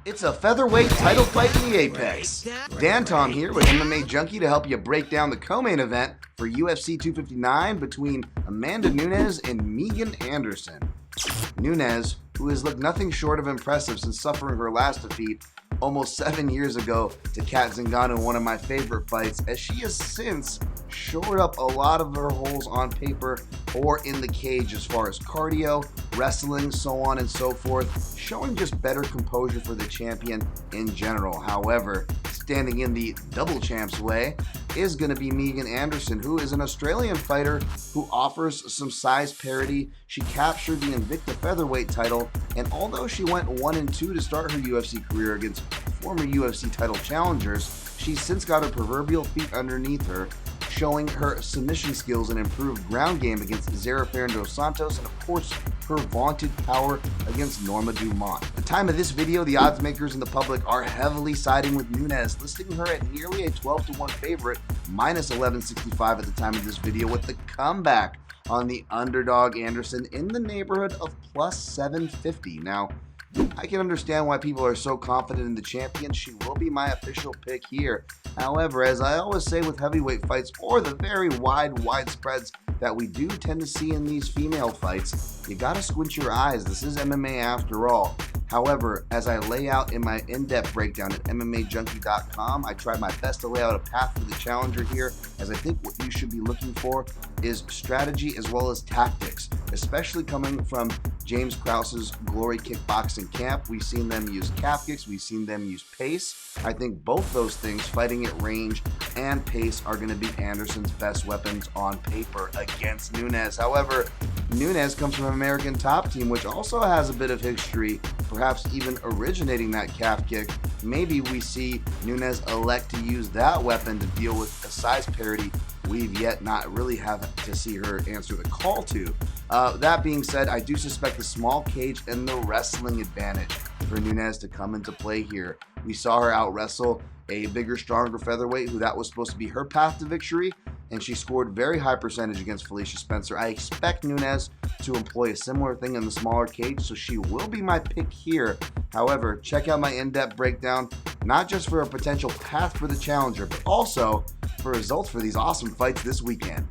It's a featherweight title fight in the Apex. Dan Tom here with MMA Junkie to help you break down the co-main event for UFC 259 between Amanda Nunes and Megan Anderson. Nunes, who has looked nothing short of impressive since suffering her last defeat almost 7 years ago to Kat Zingano in one of my favorite fights, as she has since shored up a lot of her holes on paper or in the cage as far as cardio, wrestling, so on and so forth, showing just better composure for the champion in general. However, standing in the double champs way is going to be Megan Anderson, who is an Australian fighter who offers some size parity. She captured the Invicta featherweight title, and although she went 1-2 to start her UFC career against former UFC title challengers, she's since got her proverbial feet underneath her, showing her submission skills and improved ground game against Zara dos Santos, and of course her vaunted power against Norma Dumont. At the time of this video, the odds makers and the public are heavily siding with Nunes, listing her at nearly a 12-1 favorite, minus 1165 at the time of this video, with the comeback on the underdog Anderson in the neighborhood of plus 750. Now, I can understand why people are so confident in the champion. She will be my official pick here. However, as I always say with heavyweight fights, or the very wide spreads that we do tend to see in these female fights, you gotta squint your eyes. This is MMA after all. However, as I lay out in my in-depth breakdown at MMAJunkie.com, I try my best to lay out a path for the challenger here, as I think what you should be looking for is strategy as well as tactics, especially coming from James Krause's Glory Kickboxing camp. We've seen them use calf kicks, we've seen them use pace. I think both those things, fighting at range and pace, are going to be Anderson's best weapons on paper against Nunes. However, Nunes comes from an American Top Team, which also has a bit of history, perhaps even originating that calf kick. Maybe we see Nunes elect to use that weapon to deal with a size parity we've yet not really have to see her answer the call to. That being said, I do suspect the small cage and the wrestling advantage for Nunes to come into play here. We saw her out wrestle a bigger, stronger featherweight, who that was supposed to be her path to victory, and she scored very high percentage against Felicia Spencer. I expect Nunes to employ a similar thing in the smaller cage, so she will be my pick here. However, check out my in-depth breakdown, not just for a potential path for the challenger, but also for results for these awesome fights this weekend.